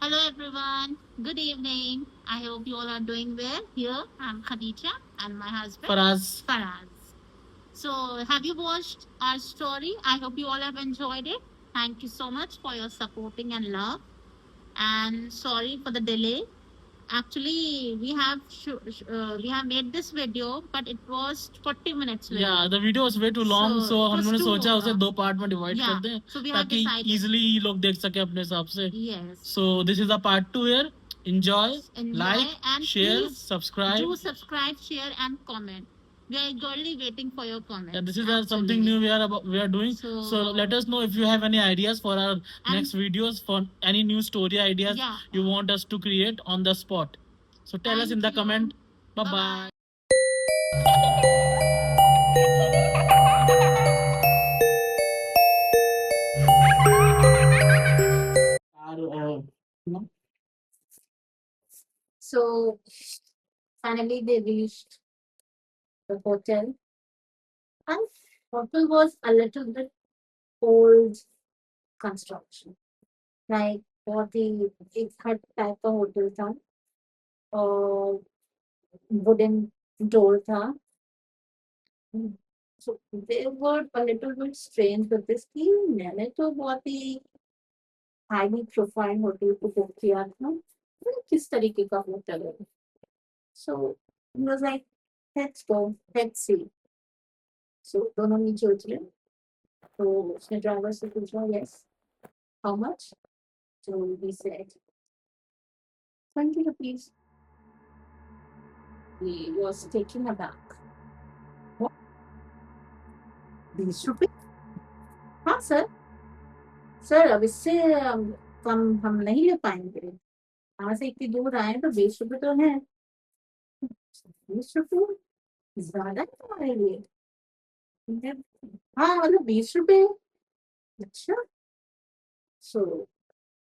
Hello everyone. Good evening. I hope you all are doing well. Here I'm Khadija and my husband Faraz. So have you watched our story? I hope you all have enjoyed it. Thank you so much for your supporting and love. And sorry for the delay. Actually, we have made this video, but it was 40 minutes video. Yeah, the video was way too long, so it was हमने too सोचा उसे long. 2 part में divide Yeah, कर दें so we have ताकि decided. easily लोग देख सके अपने हिसाब से. Yes. So this is the part 2 here. Enjoy, Enjoy like, and share, please subscribe. do subscribe, share, and comment. We are eagerly waiting for your comments. Yeah, this is something new we are doing. So let us know if you have any ideas for our next videos, for any new story ideas you want us to create on the spot. So tell us in the comment. Bye bye. So finally they reached the hotel, and hotel was a little bit old construction, like बहुत ही एक hut type का hotel था और wooden door था. So they were a little bit strange with this कि मैंने तो बहुत ही highly profile होटल को बुक किया था. किस तरीके का होटल है? So he was like, let's go, let's see. So दोनों नीचे उतरे. तो उसने ड्राइवर से पूछा, yes, how much? So he said 20 rupees. He was taken aback. What? 20 रुपए? हाँ सर. सर अब इससे कम हम नहीं ले पाएंगे. यहाँ से इतनी दूर आए तो 20 रुपए तो है. 20 रुपए ज्यादा है तुम्हारे लिए. हाँ मतलब 20 रुपए. अच्छा. So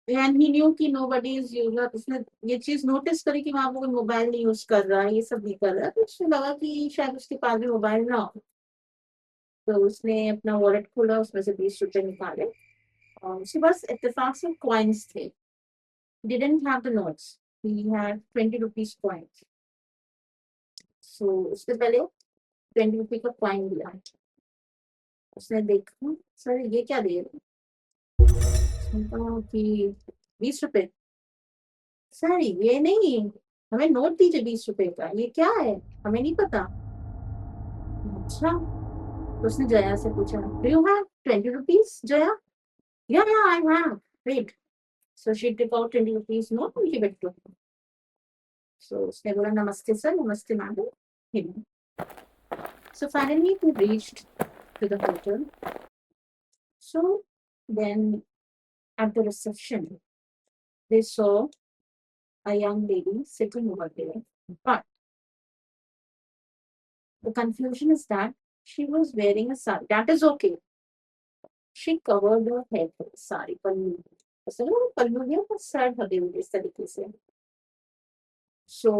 and he knew कि nobody is user. उसने ये चीज नोटिस करी कि वहां पर कोई मोबाइल नहीं यूज कर रहा है, ये सब नहीं कर रहा है, तो उसने लगा कि शायद उसके पास भी मोबाइल ना हो. तो उसने अपना वॉलेट खोला, उसमें से 20 रुपए निकाले और उसके पास इत्तेफाक से कॉइन्स थे. Didn't have the notes. He had 20 rupees coins. So उसने पहले 20 रुपए का कॉइन दिया. उसने देखा, सर ये क्या दे रहे? उसने कहा कि 20 रुपए. सर ये नहीं, हमें नोट दीजिए 20 रुपए का. ये क्या है, हमें नहीं पता. अच्छा. तो उसने जया से पूछा, do you have 20 rupees Jaya? Yeah I have. Wait. So she took out 20 rupees note and give it to him. So उसने बोला, नमस्ते सर, नमस्ते madam. So finally we reached to the hotel. So then at the reception they saw a young lady sitting over there, but the confusion is that she was wearing a sari. That is okay. She covered her head with a sari. पल्लू ऐसा ना, पल्लू नहीं पर sir ढके हुए इस तरीके से. So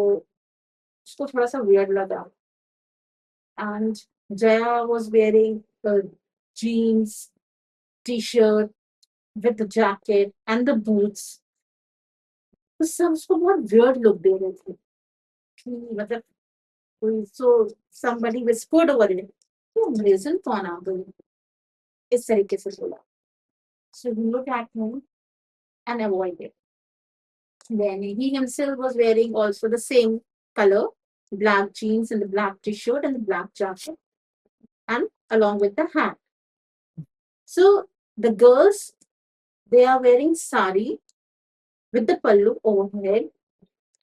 उसको थोड़ा सा weird लगा. And Jaya was wearing a jeans t-shirt with the jacket and the boots. तो सब उसको बहुत weird look दे रहे थे कि मतलब कोई. So somebody whispered over it, तो अंग्रेजन कौन आ गई, इस तरीके से बोला. So he looked at him and avoided. Then he himself was wearing also the same color, black jeans and the black t-shirt and the black jacket, and along with the hat. So the girls, they are wearing sari with the pallu overhead,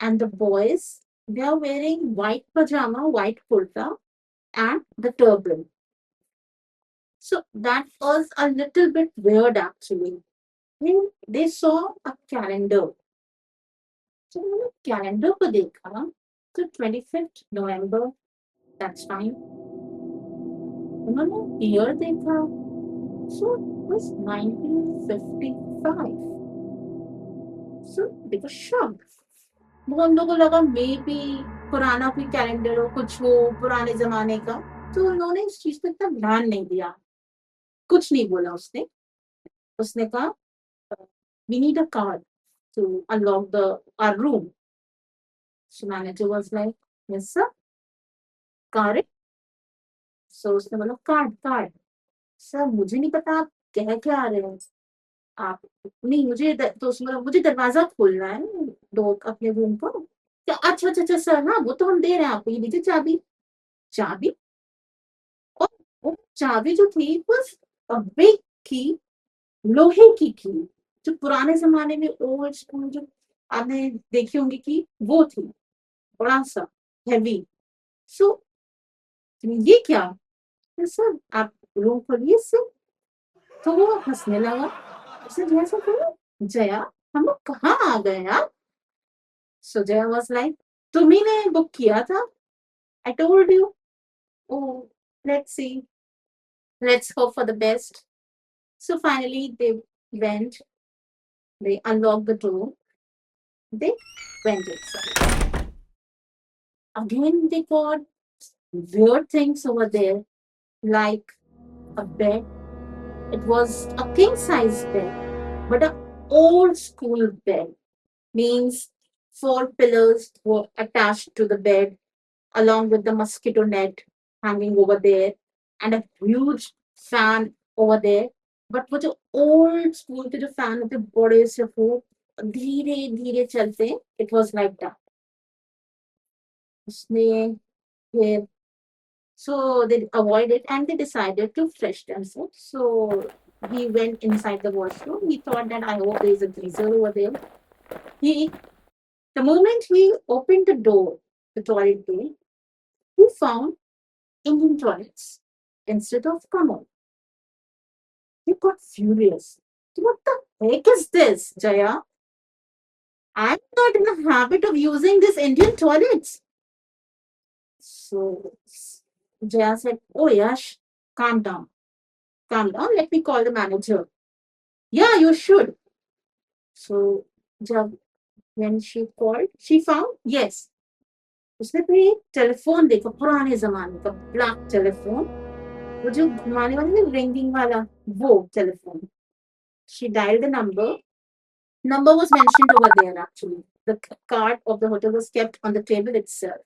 and the boys, they are wearing white pajama, white kurta, and the turban. So that was a little bit weird actually. Then they saw a calendar. So उन्होंने calendar को देखा तो 25th November, that's fine. उन्होंने year देखा, so it was 1955. So they were shocked. वो हम लोगों को लगा मे बी पुराना कोई कैलेंडर हो, कुछ हो पुराने जमाने का. तो उन्होंने इस चीज पे इतना ध्यान नहीं दिया, कुछ नहीं बोला उसने. उसने कहा, we need a card. to unlock our room. So manager was like, yes sir, card it. So उसने बोला कार्ड कार्ड सर मुझे नहीं पता आप कह क्या आ रहे हो आप नहीं तो उसने बोला मुझे दरवाजा खोलना है डोर अपने रूम को अच्छा अच्छा अच्छा सर हाँ वो तो हम दे रहे हैं आपको ये लीजिए चाबी चाबी और वो चाबी जो थी बस बिग की लोहे की जो पुराने जमाने में ओल्ड स्कूल जो आपने देखी होंगी कि वो थी बड़ा सा हेवी सो ये क्या तो सर आप रूम खोलिए इससे तो वो हंसने लगा उसने जया से कहा जया हम लोग कहाँ आ गए यार सो जया वाज लाइक तुम्ही ने बुक किया था I told you oh let's see let's hope for the best so finally they went they unlocked the door they went inside again they got weird things over there like a bed. It was a king size bed, but a old school bed. Means four pillars were attached to the bed along with the mosquito net hanging over there and a huge fan over there. But वो जो old school के जो fan होते बड़े से वो धीरे धीरे चलते it was like that. उसने फिर so they avoided and they decided to fresh themselves. So he went inside the washroom. He thought that I hope there is a geyser over there. He the moment he opened the door, the toilet door, he found Indian toilets instead of common. He got furious. What the heck is this, Jaya? I'm not in the habit of using these Indian toilets. So Jaya said, oh Yash, calm down. Calm down. Let me call the manager. Yeah, you should. So जब when she called, she found yes. उसने फिर एक telephone देखा पुराने जमाने का black telephone वो जो घुमाने वाला ना रिंगिंग वाला वो telephone she dialed the number was mentioned over there actually the card of the hotel was kept on the table itself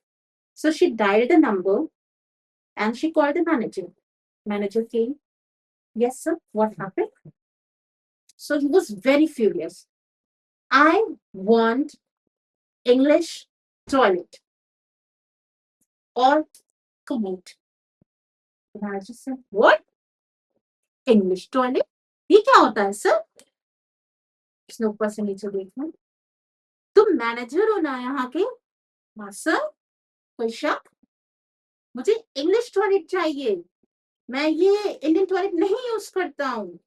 so she dialed the number and she called the manager came yes sir what happened so he was very furious I want English toilet or commute. The manager said, what? English toilet? ये क्या होता है sir उसने ऊपर से नीचे देखा तुम मैनेजर हो ना यहाँ के हाँ सर कोई शक मुझे इंग्लिश टॉयलेट चाहिए मैं ये इंडियन टॉयलेट नहीं यूज करता हूँ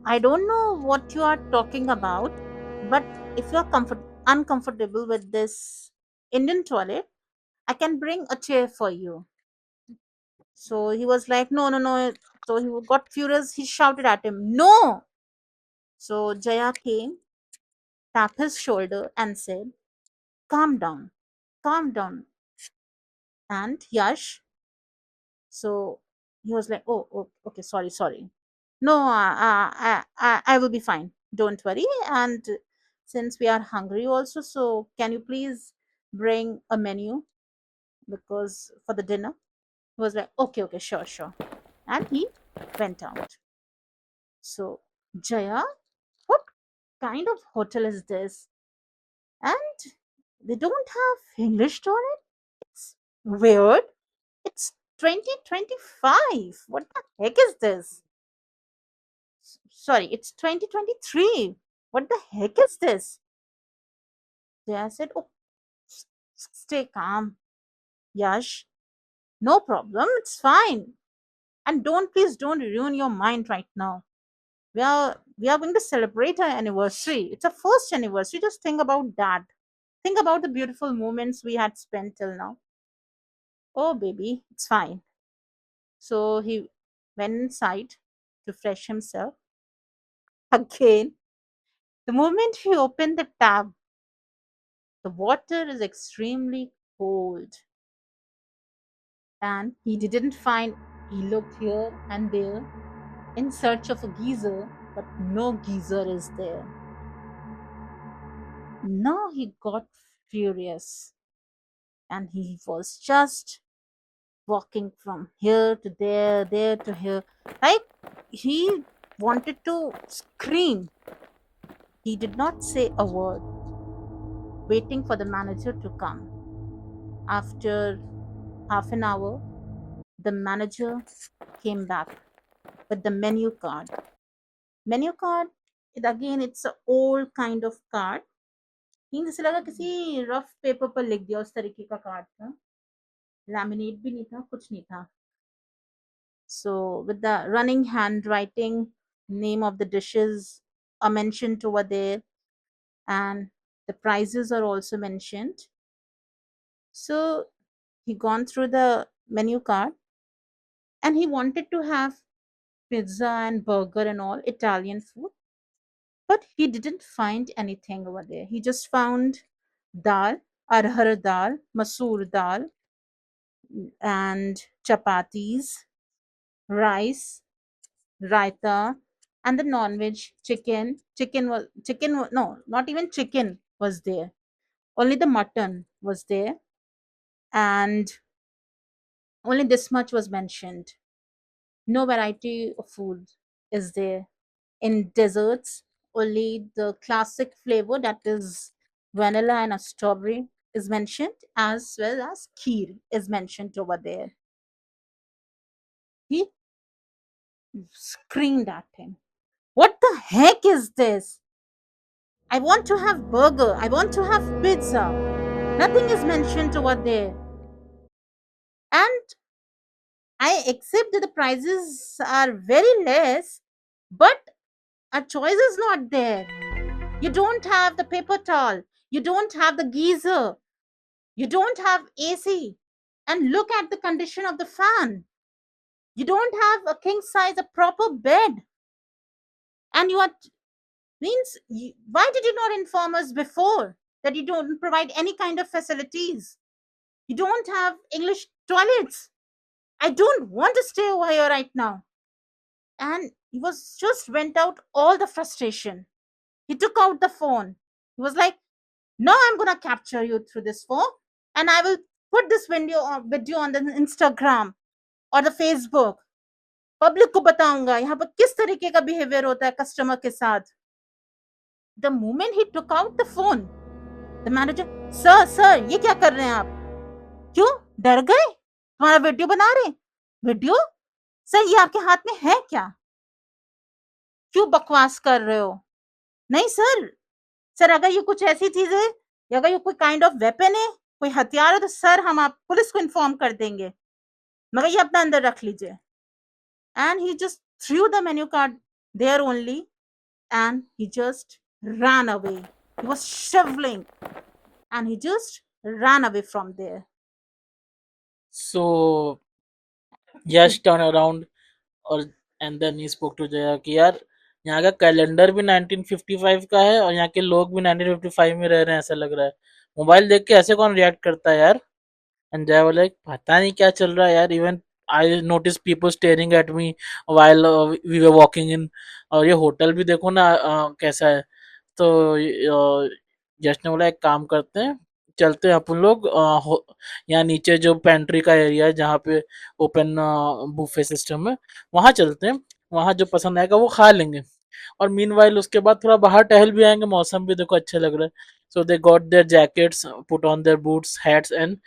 I don't know what you are talking about, but if you are uncomfortable with this Indian toilet, I can bring a chair for you. So he was like, no, no, no. So he got furious. He shouted at him, no. So Jaya came, tapped his shoulder, and said, calm down, calm down. And Yash, so he was like, oh okay, sorry, sorry. No, I will be fine. Don't worry. And since we are hungry also, so can you please bring a menu because for the dinner? He was like, okay, sure, sure. And he went out. So Jaya, what kind of hotel is this? And they don't have English toilet? It's weird. It's 2025. What the heck is this? Sorry, it's 2023. What the heck is this? Jaya said, oh, stay calm. Yash, no problem. It's fine. And please don't ruin your mind right now. We are going to celebrate our anniversary. It's a first anniversary. Just think about that. Think about the beautiful moments we had spent till now. Oh, baby, it's fine. So he went inside to fresh himself. Again, the moment he opened the tap, the water is extremely cold. And he didn't find, he looked here and there in search of a geyser, but no geyser is there. Now he got furious and he was just walking from here to there, there to here. Like he wanted to scream. He did not say a word, waiting for the manager to come. After half an hour, the manager came back with the menu card. Menu card, again, it's a old kind of card. जैसे लगा किसी rough paper पर लिख दिया उस तरीके का card था. लैमिनेट भी नहीं था, कुछ नहीं था. So with the running handwriting, name of the dishes are mentioned over there, and the prices are also mentioned. So he gone through the menu card and he wanted to have pizza and burger and all Italian food, but he didn't find anything over there. He just found dal, arhar dal, masoor dal, and chapatis, rice, raita, and the non-veg chicken. No, not even chicken was there. Only the mutton was there, and only this much was mentioned. No variety of food is there. In desserts, only the classic flavor, that is vanilla and a strawberry, is mentioned, as well as kheer is mentioned over there. He screamed at him, "What the heck is this? I want to have burger. I want to have pizza. Nothing is mentioned over there. And I accept that the prices are very less, but a choice is not there. You don't have the paper towel. You don't have the geyser. You don't have AC. And look at the condition of the fan. You don't have a king size, a proper bed. And you are means why did you not inform us before that you don't provide any kind of facilities? You don't have English toilets. I don't want to stay over here right now." And he was just went out all the frustration. He took out the phone. He was like, "Now I'm gonna capture you through this phone, and I will put this video on the Instagram or the Facebook. Public को बताऊंगा यहाँ पर किस तरीके का behaviour होता है customer के साथ." The moment he took out the phone, the manager, "Sir, ये क्या कर रहे हैं आप? क्यों डर गए? तुम्हारा वीडियो बना रहे? वीडियो? सर ये आपके हाथ में है क्या? क्यों बकवास कर रहे हो? नहीं सर अगर ये कुछ ऐसी चीज है या अगर ये कोई काइंड ऑफ वेपन है, कोई हथियार है, तो सर हम आप पुलिस को इन्फॉर्म कर देंगे, मगर ये अपना अंदर रख लीजिए." And he just threw the menu card there only, and he just ran away. He was shoveling and he just ran away from there. So Yash turned around और and then he spoke to Jaya कि यार यहाँ का calendar भी 1955 का है और यहाँ के लोग भी 1955 में रह रहे हैं, ऐसा लग रहा है। मोबाइल देख के ऐसे कौन रिएक्ट करता है यार? एंड जया बोले पता नहीं क्या चल रहा है यार, even I notice people staring at me while we were walking in. और ये होटल भी देखो ना कैसा है। तो जस्ट ने बोला एक काम करते हैं, चलते हैं अपन लोग यहाँ नीचे जो पेंट्री का एरिया है जहाँ पे ओपन बुफे सिस्टम है, वहाँ चलते हैं, वहाँ जो पसंद आएगा वो खा लेंगे। और मीनवाइल उसके बाद थोड़ा बाहर टहल भी आएंगे, मौसम भी देखो अच्छा लग रहा है। So they got their jackets, put on their boots, hats and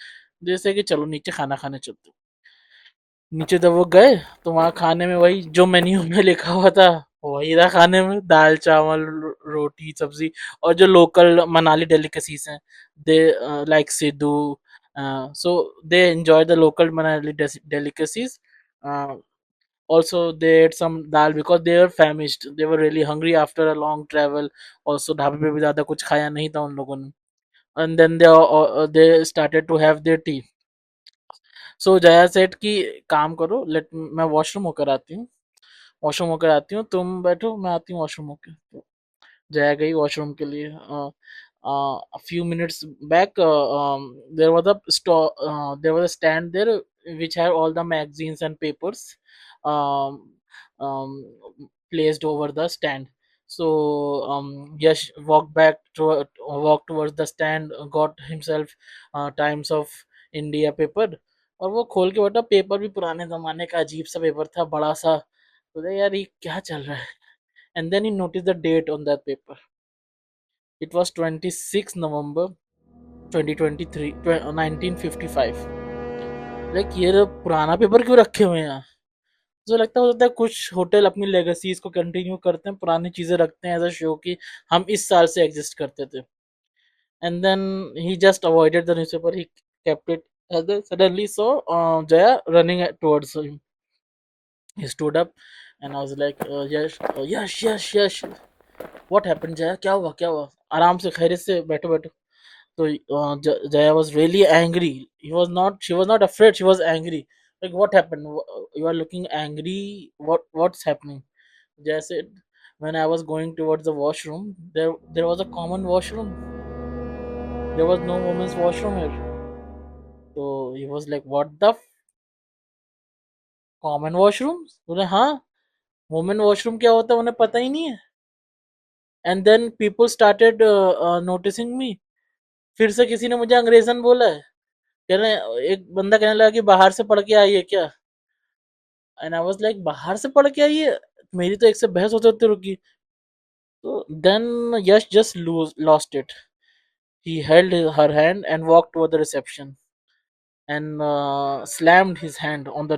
जैसे कि चलो नीचे खाना खाने चलते। नीचे जब वो गए तो वहाँ खाने में वही जो मेन्यू में लिखा हुआ था वही था खाने में, दाल चावल रोटी सब्जी और जो लोकल मनाली डेलिकेसीज हैं, they like Sidhu, so they enjoy the local Manali delicacies. Also they ate some dal because they were famished, they were really hungry after a long travel. Also ढाबे पे भी ज्यादा कुछ खाया नहीं था उन लोगों ने। And then they started to have their tea. सो जया सेठ की काम करो, लेट मैं वॉशरूम होकर आती हूँ, वॉशरूम होकर आती हूँ, तुम बैठो मैं आती हूँ वॉशरूम होकर। तो जया गई वॉशरूम के लिए। a few minutes back there was a store, there was a stand there which had all the magazines and papers um, um, placed over the stand. So Yash walked towards the stand, got himself Times of India paper, और वो खोल के बेटा paper भी पुराने जमाने का अजीब सा पेपर था, बड़ा सा। तो बोले, यार ये क्या चल रहा है? And then he notice the date on that paper. It was 26 November 2023 1955. Like ये पुराना पेपर क्यों रखे हुए हैं यहाँ? मुझे लगता हो सकता है कुछ होटल अपनी लेगेसीज को कंटिन्यू करते हैं, पुरानी चीजें रखते हैं एज अ शो कि हम इस साल से एग्जिस्ट करते थे. And then he just avoided the newspaper. He kept it. And then suddenly saw Jaya running towards him. He stood up, and I was like, yes, yes, yes, yes. What happened, Jaya? क्या हुआ? क्या हुआ? आराम से खैरियत से बैठो बैठो. So Jaya was really angry. He was not. She was not afraid. She was angry. Like, what happened? You are looking angry. What's happening? Jaya said, when I was going towards the washroom, there was a common washroom. There was no women's washroom here. So he was like, what the common washroom? बोले हाँ, women washroom क्या होता है उन्हें पता ही नहीं है. And then people started noticing me. फिर से किसी ने मुझे अंग्रेजन बोला है. कह रहे, एक बंदा कहने लगा कि बाहर से पढ़ के आई है क्या? एंड आई वाज लाइक, बाहर से पढ़ के आई है? मेरी तो एक से बहस होते होते रुकी. तो then Yash just lost it. He held her hand and walked toward the reception and slammed his hand on the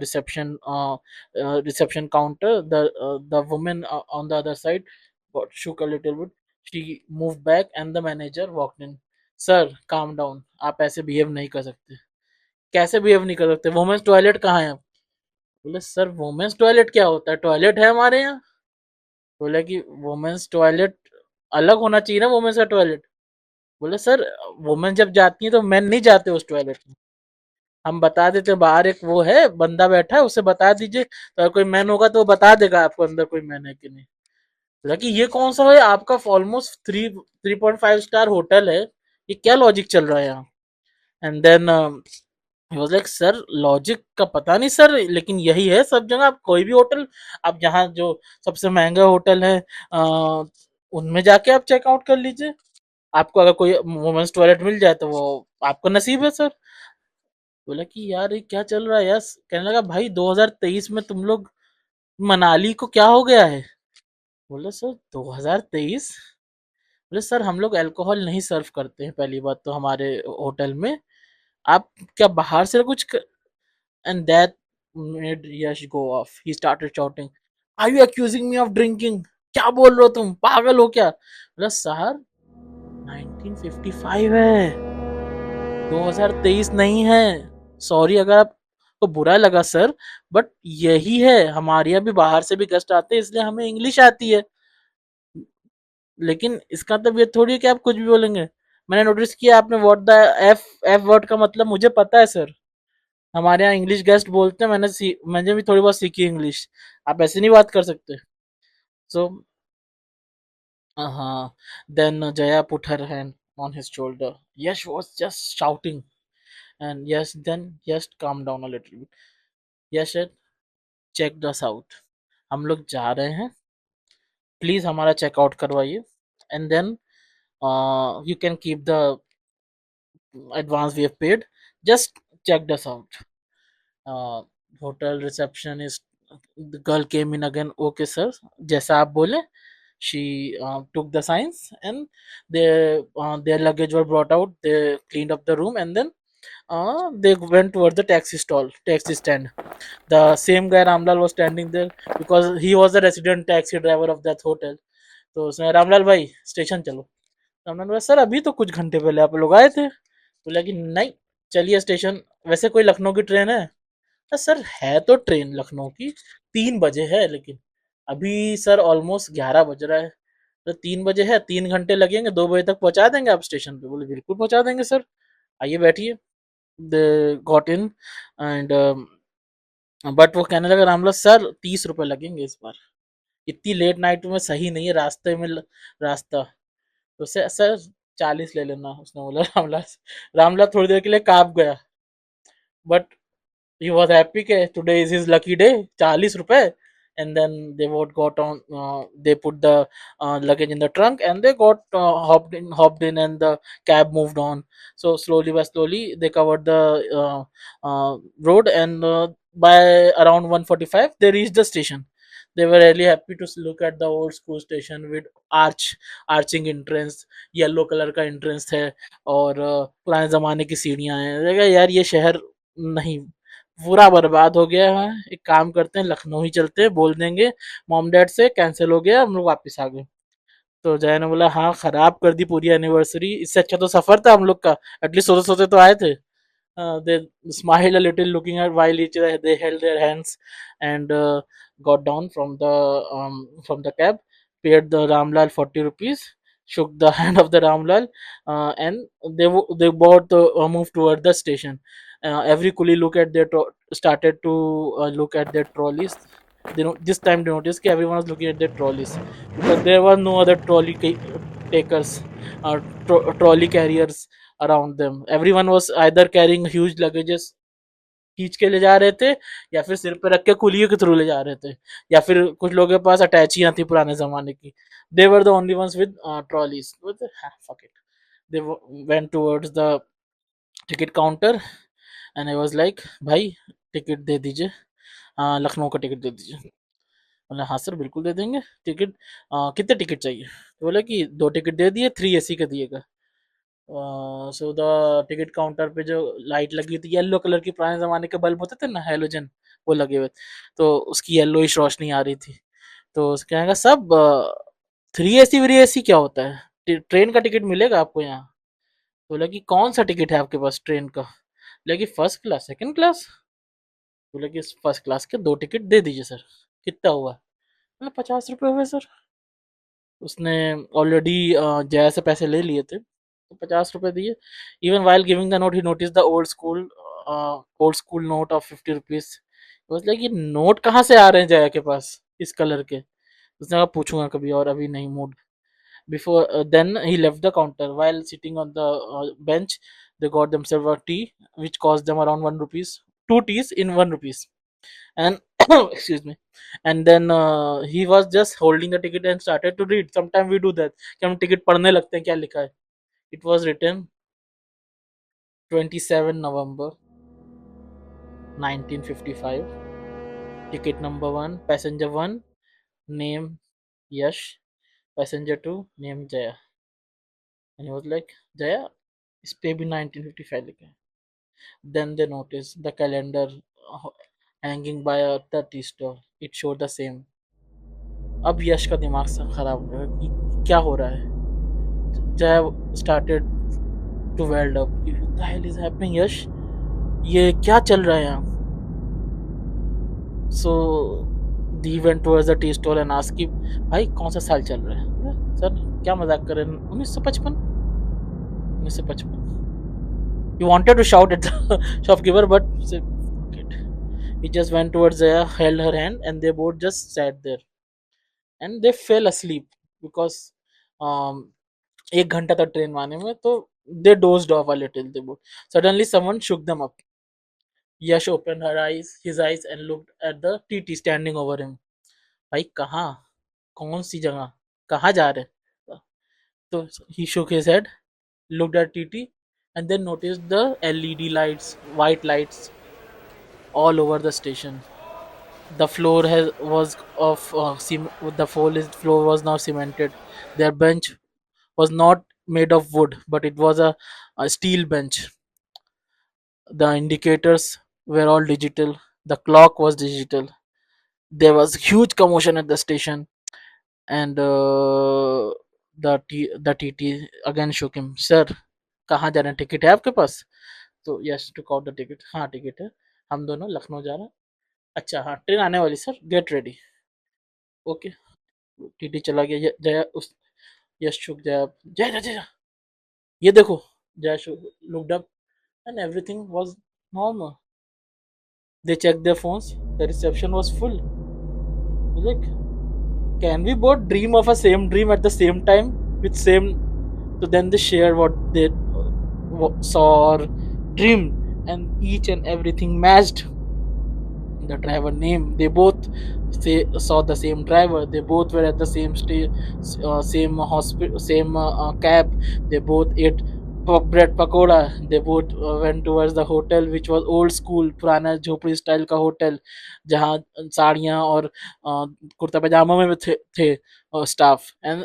reception counter. The woman on the other side shook a little bit. She moved back, and the manager walked in. Sir, calm down. आप ऐसे behave नहीं कर सकते. कैसे behave नहीं कर सकते? Women's toilet कहाँ है? बोले, सर वुमेन्स टॉयलेट क्या होता है? टॉयलेट है हमारे यहाँ. बोले कि वुमेन्स टॉयलेट अलग होना चाहिए ना, वुमेन्स का टॉयलेट. बोले, सर वुमेन जब जाती है तो मैन नहीं जाते उस टॉयलेट में. हम बता देते, बाहर एक वो है बंदा बैठा है, उसे बता दीजिए, तो अगर कोई मैन होगा तो वो बता देगा आपको अंदर कोई मैन है कि नहीं. हालांकि ये कौन सा है आपका ऑलमोस्ट 3.5 स्टार होटल है, ये क्या लॉजिक चल रहा है यहाँ? And then he was like, sir logic का पता नहीं सर, लेकिन यही है सब जगह. आप कोई भी होटल, आप जहाँ जो सबसे महंगा होटल है उनमें जाके आप चेकआउट कर लीजिए. आपको अगर कोई वुमेन्स टॉयलेट मिल जाए तो वो आपका नसीब है सर. बोला कि यार ये क्या चल रहा है यार. कहने लगा, भाई 2023 में तुम लोग, मनाली को क्या हो गया है? बोले, सर 2023? बोले, सर हम लोग अल्कोहल नहीं सर्व करते हैं पहली बात तो हमारे होटल में. आप क्या बाहर से कुछ and that made Yash go off. He started shouting, are you accusing me of drinking? क्या बोल रहे हो तुम? पागल हो क्या? बोला, सर 1955 है, 2023 नहीं है. सॉरी अगर आपको बुरा लगा सर, बट यही है. हमारे यहाँ भी बाहर से भी गेस्ट आते हैं, इसलिए हमें इंग्लिश आती है. लेकिन इसका मतलब ये थोड़ी है कि आप कुछ भी बोलेंगे. मैंने नोटिस किया आपने what the F F word का मतलब मुझे पता है सर. हमारे यहाँ इंग्लिश गेस्ट बोलते हैं. मैंने भी थोड़ी बहुत सीखी इंग्लिश. आप ऐसे नहीं बात कर सकते. सो हाँ, then Jaya put her hand on his shoulder. Yash was just shouting, and yes, then just calm down a little bit. Yash said, check us out. हम लोग जा रहे हैं, प्लीज हमारा चेकआउट करवाइए, and then you can keep the advance we have paid. Just check us out. Hotel receptionist, the girl came in again. Okay sir, जैसा आप बोले. She took the signs, and their luggage were brought out. They cleaned up the room, and then they went towards the taxi stand. The same guy Ramlal was standing there because he was the resident taxi driver of that hotel. तो उसने, रामलाल भाई station चलो. रामलाल भाई, sir अभी तो कुछ घंटे पहले आप लोग आए थे. बोला कि नहीं, चलिए स्टेशन. वैसे कोई लखनऊ की ट्रेन है? सर है तो ट्रेन लखनऊ की, 3 बजे है, लेकिन अभी सर ऑलमोस्ट 11 बज रहा है. तो 3 बजे है, 3 घंटे लगेंगे, 2 बजे तक पहुंचा देंगे आप स्टेशन पे? बोले बिल्कुल पहुंचा देंगे सर, आइए बैठिए. They got in, and but वो कहने लगा, रामलाल सर 30 रुपए लगेंगे इस बार, इतनी लेट नाइट में सही नहीं है रास्ते में रास्ता. तो सर 40 ले लेना, उसने बोला. रामलाल रामलाल थोड़ी देर के लिए कांप गया, बट ही वॉज हैप्पी के today is his lucky day. 40 रुपए and then they would got on. They put the luggage in the trunk, and they got hopped in, and the cab moved on. So slowly by slowly, they covered the road, and by around 1:45, they reached the station. They were really happy to look at the old school station with arching entrance, yellow colour का entrance है, और पुराने जमाने की सीढ़ियां हैं. देखा यार, ये शहर नहीं, पूरा बर्बाद हो गया है. एक काम करते हैं, लखनऊ ही चलते हैं, बोल देंगे मॉम डैड से कैंसिल हो गया, हम लोग वापस आ गए. तो जया ने बोला, हाँ खराब कर दी पूरी एनिवर्सरी, इससे अच्छा तो सफर था हम लोग का, एटलीस्ट सोते सोते तो आए थे. They smiled a little, looking at while each they held their hands, and got down from the cab, paid the Ramlal 40 rupees, shook the hand of the Ramlal, and they both moved toward the station. Every coolie started to look at their trolleys. This time they noticed that everyone was looking at their trolleys, because there was no other takers or trolley carriers around them. Everyone was either carrying huge luggages, खींच के ले जा रहे थे, या फिर सिर पे रख के कुलियों के थ्रू ले जा रहे थे, या फिर कुछ लोगों के पास अटैचियां थी पुराने जमाने की. They were the only ones with trolleys. Fuck it. They went towards the ticket counter, and I was like, भाई टिकट दे दीजिए, लखनऊ का टिकट दे दीजिए. बोला हाँ सर बिल्कुल दे देंगे टिकट. कितने टिकट चाहिए? तो बोला कि 2 टिकट दे दिए, 3 एसी का दिएगा. सो द टिकट काउंटर पे जो लाइट लगी थी, येलो कलर की, पुराने जमाने के बल्ब होते थे ना, हेलोजन, वो लगे हुए. तो उसकी येलोइश रोशनी आ रही थी. तो उसके कहेगा, सब 3 एसी व्री एसी क्या होता है? ट्रेन का टिकट मिलेगा आपको यहाँ? बोला कि कौन सा टिकट है आपके पास ट्रेन का? बोला कि फर्स्ट क्लास, सेकंड क्लास. बोला कि फर्स्ट क्लास के 2 टिकट दे दीजिए सर. कितना हुआ? बोला 50 रुपये हुए सर. उसने ऑलरेडी जया से पैसे ले लिए थे, तो 50 रुपये दिए. Even while giving the note, he notice the old school note of 50 rupees. Like, ये नोट कहाँ से आ रहे हैं जया के पास इस कलर के? उसने कहा पूछूंगा कभी, और अभी नहीं mood. Before then he left the counter. While sitting on the bench, they got themselves a tea, which cost them around 1 rupees. 2 teas in 1 rupees, and excuse me. And then he was just holding the ticket and started to read. Sometimes we do that. कि हम ticket पढ़ने लगते हैं क्या लिखा है. It was written 27 November 1955. Ticket number 1, passenger 1, name Yash, passenger 2, name Jaya. And he was like, Jaya, इस पे भी 1955 लिखा है. Then they noticed the calendar hanging by the tea stall. It showed the same. अब यश का दिमाग सा खराब हो गया कि क्या हो रहा है. जय started to weld up. What the hell is happening, यश? ये क्या चल रहा है यहाँ? So he went towards the tea stall and asked कि भाई कौन सा साल चल रहा है? सर क्या मजाक कर रहे हैं? 1955. 1955. He wanted to shout at the shopkeeper, but said, fuck it. He just went towards Zaya, held her hand, and they both just sat there. And they fell asleep because um, 1 घंटा था train में आने में, तो they dozed off a little. They both. Suddenly, someone shook them up. Yash opened his eyes, and looked at the TT standing over him. भाई कहाँ? कौन सी जगह? कहाँ जा रहे? तो he shook his head, looked at TT, and then noticed the LED lights, white lights all over the station. The floor was of floor was now cemented. Their bench was not made of wood, but it was a steel bench. The indicators were all digital. The clock was digital. There was huge commotion at the station, and the TT again shook him. Sir, कहाँ जा रहे हैं? Ticket है आपके पास? तो yes took out the ticket. हाँ ticket है, हम दोनों लखनऊ जा रहे हैं. अच्छा हाँ, ट्रेन आने वाली sir, get ready. Okay. TT चला गया. जया उस यश शुक जया, जय जय जय, ये देखो. Jaya looked up, and everything was normal. They checked their phones. The reception was full. Like, can we both dream of a same dream at the same time with same? So then they shared what they saw or dreamed, and each and everything matched. the driver name. They both saw the same driver. They both were at the same same hospital, same cab. They both ate bread pakoda. They both went towards the hotel, which was old school पुराना झोपड़ी style का hotel, जहाँ साड़ियाँ और कुर्ता पैजामा में थे staff. And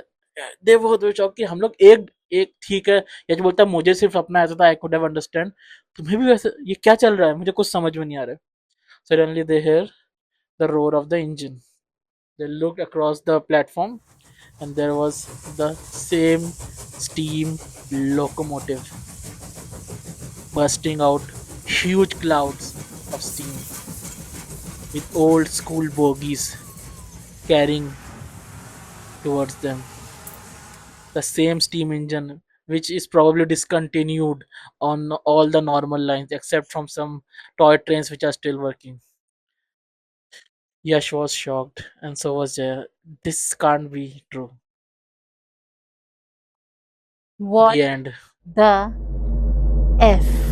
they बहुत चौक कि हम लोग एक एक ठीक है. ये जो बोलता है मुझे सिर्फ अपना ऐसा था, आई कुड हैव अंडरस्टैंड, तुम्हें भी वैसे. ये क्या चल रहा है, मुझे कुछ समझ में नहीं आ रहा है. Suddenly they hear the roar of the engine. They looked across the platform and there was the same steam locomotive bursting out huge clouds of steam with old school bogies carrying towards them. The same steam engine which is probably discontinued on all the normal lines except from some toy trains which are still working. Yash was shocked, and so was Jaya. This can't be true. What The end. the F?